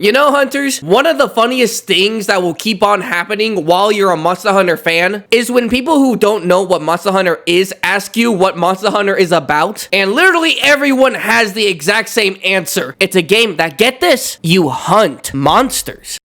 You know, hunters, one of the funniest things that will keep on happening while you're a Monster Hunter fan is when people who don't know what Monster Hunter is ask you what Monster Hunter is about, and literally everyone has the exact same answer. It's a game that, get this, you hunt monsters.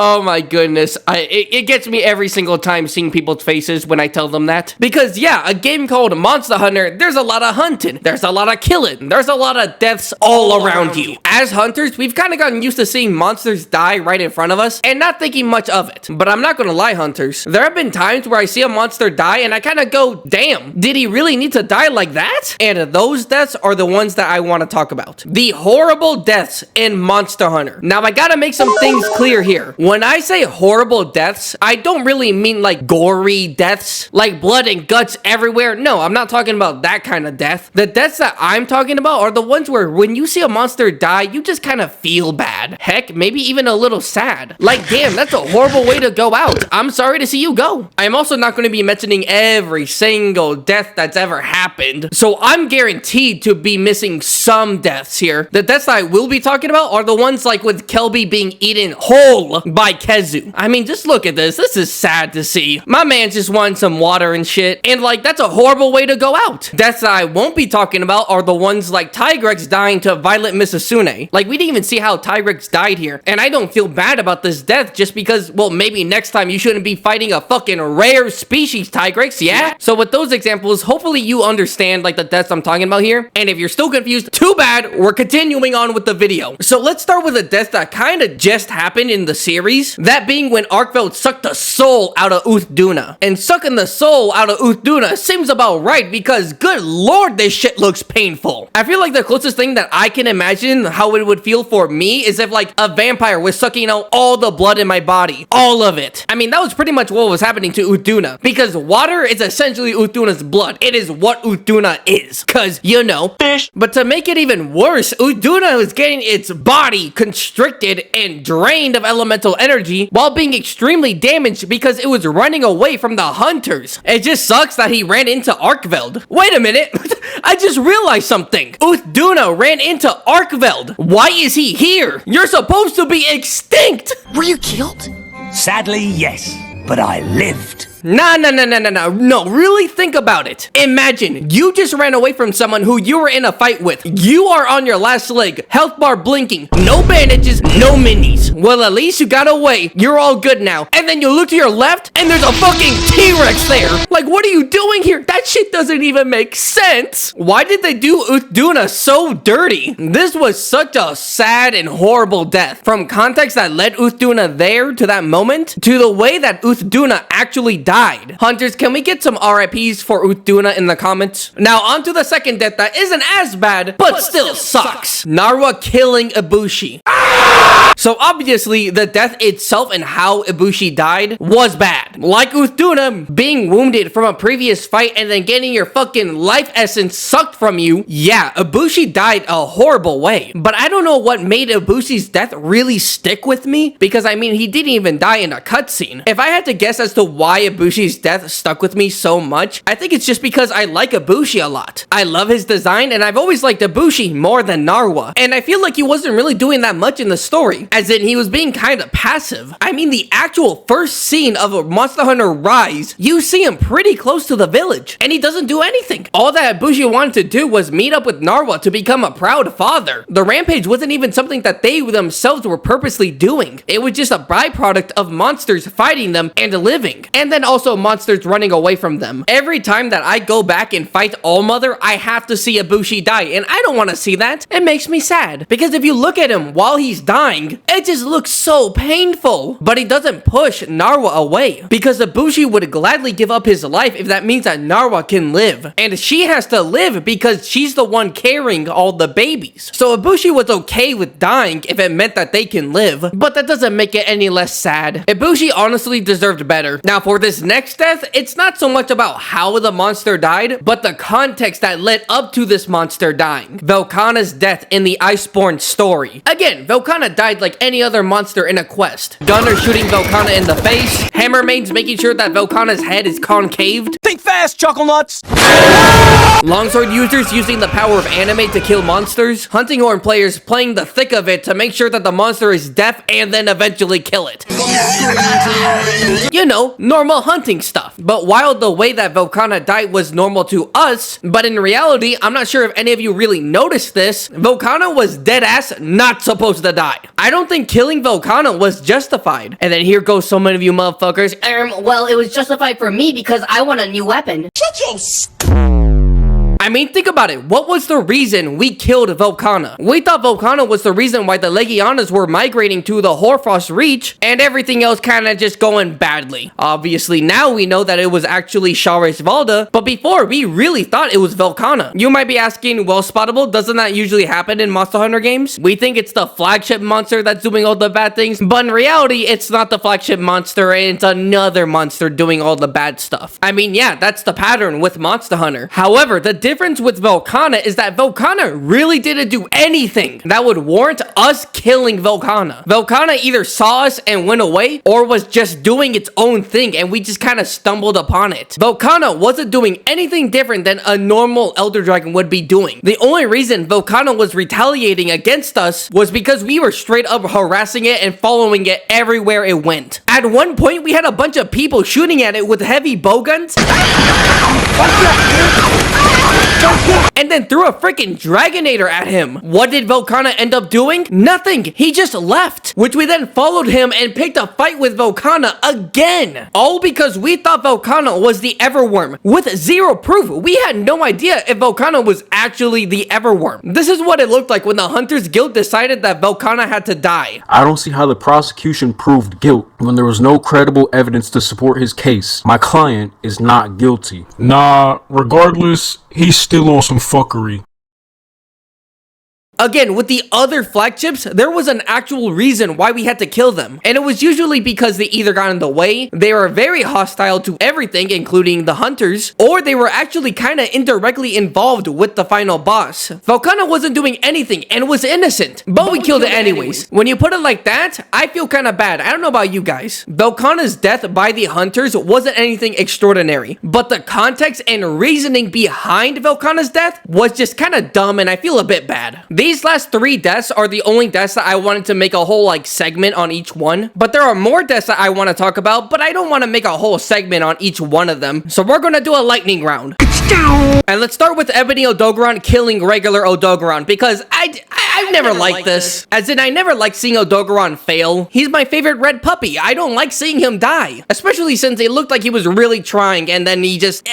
Oh my goodness, it gets me every single time seeing people's faces when I tell them that. Because yeah, a game called Monster Hunter, there's a lot of hunting, there's a lot of killing, there's a lot of deaths all around you. As hunters, we've kind of gotten used to seeing monsters die right in front of us and not thinking much of it. But I'm not gonna lie, hunters, there have been times where I see a monster die and I kind of go, damn, did he really need to die like that? And those deaths are the ones that I want to talk about. The horrible deaths in Monster Hunter. Now I gotta make some things clear here. When I say horrible deaths, I don't really mean like gory deaths, like blood and guts everywhere. No, I'm not talking about that kind of death. The deaths that I'm talking about are the ones where when you see a monster die, you just kind of feel bad. Heck, maybe even a little sad. Like, damn, that's a horrible way to go out. I'm sorry to see you go. I'm also not going to be mentioning every single death that's ever happened, so I'm guaranteed to be missing some deaths here. The deaths that I will be talking about are the ones like with Kelby being eaten whole by Kezu. I mean, just look at this. This is sad to see. My man just wanted some water and shit, and like, that's a horrible way to go out. Deaths that I won't be talking about are the ones like Tigrex dying to Violet Misasune. Like, we didn't even see how Tigrex died here, and I don't feel bad about this death just because, well, maybe next time you shouldn't be fighting a fucking rare species Tigrex, yeah? So with those examples, hopefully you understand like the deaths I'm talking about here, and if you're still confused, too bad, we're continuing on with the video. So let's start with a death that kind of just happened in the series, that being when Arkveld sucked the soul out of Uth Duna. And sucking the soul out of Uth Duna seems about right because good lord, this shit looks painful. I feel like the closest thing that I can imagine how it would feel for me is if like a vampire was sucking out all the blood in my body. All of it. I mean, that was pretty much what was happening to Uth Duna, because water is essentially Uth Duna's blood. It is what Uth Duna is, cause you know, fish. But to make it even worse, Uth Duna was getting its body constricted and drained of elemental energy while being extremely damaged because it was running away from the hunters. It just sucks that he ran into Arkveld. Wait a minute, I just realized something. Uth Duna ran into Arkveld. Why is he here? You're supposed to be extinct. Were you killed? Sadly, yes, but I lived. No, really think about it. Imagine, you just ran away from someone who you were in a fight with. You are on your last leg, health bar blinking, no bandages, no minis. Well, at least you got away. You're all good now. And then you look to your left, and there's a fucking T-Rex there. Like, what are you doing here? That shit doesn't even make sense. Why did they do Uth Duna so dirty? This was such a sad and horrible death. From context that led Uth Duna there to that moment, to the way that Uth Duna actually died. Hunters, can we get some RIPs for Uth Duna in the comments? Now, on to the second death that isn't as bad, but still sucks. Narwa killing Ibushi. So obviously, the death itself and how Ibushi died was bad. Like Uth Duna, being wounded from a previous fight and then getting your fucking life essence sucked from you. Yeah, Ibushi died a horrible way. But I don't know what made Ibushi's death really stick with me, because I mean, he didn't even die in a cutscene. If I had to guess as to why Ibushi's death stuck with me so much, I think it's just because I like Ibushi a lot. I love his design, and I've always liked Ibushi more than Narwa. And I feel like he wasn't really doing that much in the story, as in he was being kind of passive. I mean, the actual first scene of a Monster Hunter Rise, you see him pretty close to the village, and he doesn't do anything. All that Ibushi wanted to do was meet up with Narwa to become a proud father. The rampage wasn't even something that they themselves were purposely doing. It was just a byproduct of monsters fighting them and living, and then also monsters running away from them. Every time that I go back and fight Allmother, I have to see Ibushi die, and I don't want to see that. It makes me sad, because if you look at him while he's dying, it just looks so painful. But he doesn't push Narwa away, because Ibushi would gladly give up his life if that means that Narwa can live, and she has to live because she's the one carrying all the babies. So Ibushi was okay with dying if it meant that they can live, but that doesn't make it any less sad. Ibushi honestly deserved better. Now for this next death, it's not so much about how the monster died, but the context that led up to this monster dying. Velcana's death in the Iceborne story. Again, Velcana died died like any other monster in a quest. Gunner shooting Velcana in the face. Hammermaid's making sure that Velcana's head is concaved. Think fast, chuckle nuts! Longsword users using the power of anime to kill monsters. Hunting horn players playing the thick of it to make sure that the monster is deaf and then eventually kill it. You know, normal hunting stuff. But while the way that Velcana died was normal to us, but in reality, I'm not sure if any of you really noticed this, Velcana was dead ass not supposed to die. I don't think killing Velcana was justified. And then here goes so many of you motherfuckers. Well, it was justified for me because I want a new weapon. I mean, think about it. What was the reason we killed Velcana? We thought Velcana was the reason why the Legianas were migrating to the Hoarfrost Reach, and everything else kind of just going badly. Obviously, now we know that it was actually Sharis Valda, but before, we really thought it was Velcana. You might be asking, well, Spottable, doesn't that usually happen in Monster Hunter games? We think it's the flagship monster that's doing all the bad things, but in reality, it's not the flagship monster, and it's another monster doing all the bad stuff. I mean, yeah, that's the pattern with Monster Hunter. However, the difference with Velcana is that Velcana really didn't do anything that would warrant us killing Velcana. Velcana either saw us and went away, or was just doing its own thing and we just kind of stumbled upon it. Velcana wasn't doing anything different than a normal Elder Dragon would be doing. The only reason Velcana was retaliating against us was because we were straight up harassing it and following it everywhere it went. At one point, we had a bunch of people shooting at it with heavy bowguns. And then threw a freaking Dragonator at him. What did Velcana end up doing? Nothing. He just left. Which we then followed him and picked a fight with Velcana again. All because we thought Velcana was the Everworm. With zero proof, we had no idea if Velcana was actually the Everworm. This is what it looked like when the Hunters Guild decided that Velcana had to die. I don't see how the prosecution proved guilt when there was no credible evidence to support his case. My client is not guilty. Nah, regardless, he's still on some fuckery. Again, with the other flagships, there was an actual reason why we had to kill them. And it was usually because they either got in the way, they were very hostile to everything, including the hunters, or they were actually kind of indirectly involved with the final boss. Velcana wasn't doing anything and was innocent, but we killed it anyways. When you put it like that, I feel kind of bad. I don't know about you guys. Velcana's death by the hunters wasn't anything extraordinary, but the context and reasoning behind Velcana's death was just kind of dumb, and I feel a bit bad. These last 3 deaths are the only deaths that I wanted to make a whole segment on each one, but there are more deaths that I want to talk about, but I don't want to make a whole segment on each one of them, so we're gonna do a lightning round. And let's start with Ebony Odogaron killing regular Odogaron, because I've never liked this. As in, I never liked seeing Odogaron fail. He's my favorite red puppy. I don't like seeing him die, especially since it looked like he was really trying and then he just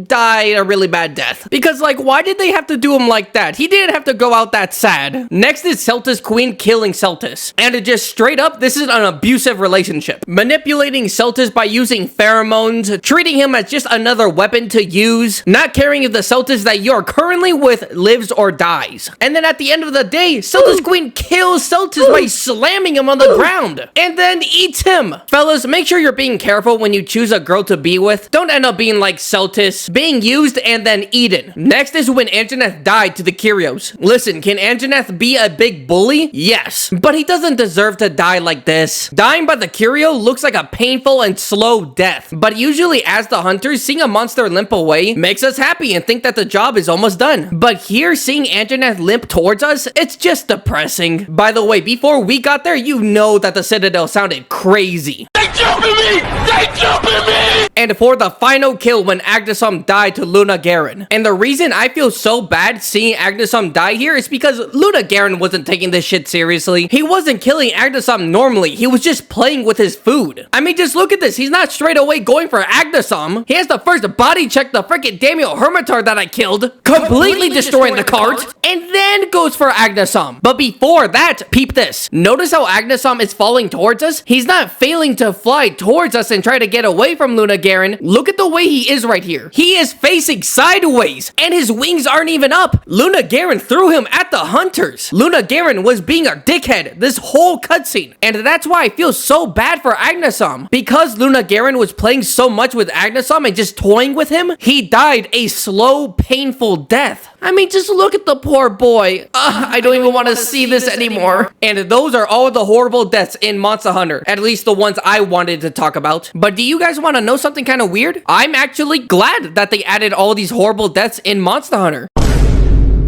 died a really bad death. Because why did they have to do him like that? He didn't have to go out that sad. Next is Celtis Queen killing Celtis. And to just straight up, this is an abusive relationship. Manipulating Celtis by using pheromones, treating him as just another weapon to use, not caring if the Celtis that you're currently with lives or dies. And then at the end of the day, Celtis Queen kills Celtis by slamming him on the ground and then eats him. Fellas, make sure you're being careful when you choose a girl to be with. Don't end up being like Celtis, being used and then eaten. Next is when Anjanath died to the Kyrios. Listen, can Anjanath be a big bully? Yes, but he doesn't deserve to die like this. Dying by the Kyrio looks like a painful and slow death, but usually as the hunters, seeing a monster limp away makes us happy and think that the job is almost done. But here, seeing Anjanath limp towards us, it's just depressing. By the way, before we got there, you know that the Citadel sounded crazy. They jumping me! They jumping me! And for the final kill when Agnesum died to Luna Garen. And the reason I feel so bad seeing Agnesum die here is because Luna Garen wasn't taking this shit seriously. He wasn't killing Agnesum normally. He was just playing with his food. I mean, just look at this. He's not straight away going for Agnesum. He has to first body check the freaking Damiel Hermitar that I killed, completely destroying the cart, and then goes for Agnesum. But before that, peep this. Notice how Agnesum is falling towards us? He's not failing to fly towards us and try to get away from Luna Garen. Look at the way he is right here. He is facing sideways, and his wings aren't even up. Luna Garen threw him at the hunters. Luna Garen was being a dickhead this whole cutscene, and that's why I feel so bad for Agnesum. Because Luna Garen was playing so much with Agnesum and just toying with him, he died a slow, painful death. I mean, just look at the poor boy. I don't even want to see this anymore. And those are all the horrible deaths in Monster Hunter. At least the ones I wanted to talk about. But do you guys want to know something kind of weird? I'm actually glad that they added all these horrible deaths in Monster Hunter.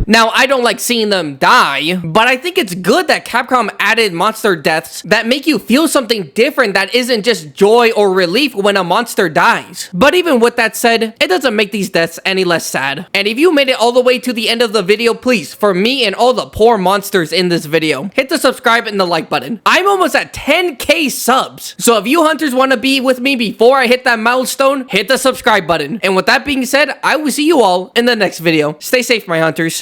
Now, I don't like seeing them die, but I think it's good that Capcom added monster deaths that make you feel something different that isn't just joy or relief when a monster dies. But even with that said, it doesn't make these deaths any less sad. And if you made it all the way to the end of the video, please, for me and all the poor monsters in this video, hit the subscribe and the like button. I'm almost at 10k subs, so if you hunters want to be with me before I hit that milestone, hit the subscribe button. And with that being said, I will see you all in the next video. Stay safe, my hunters.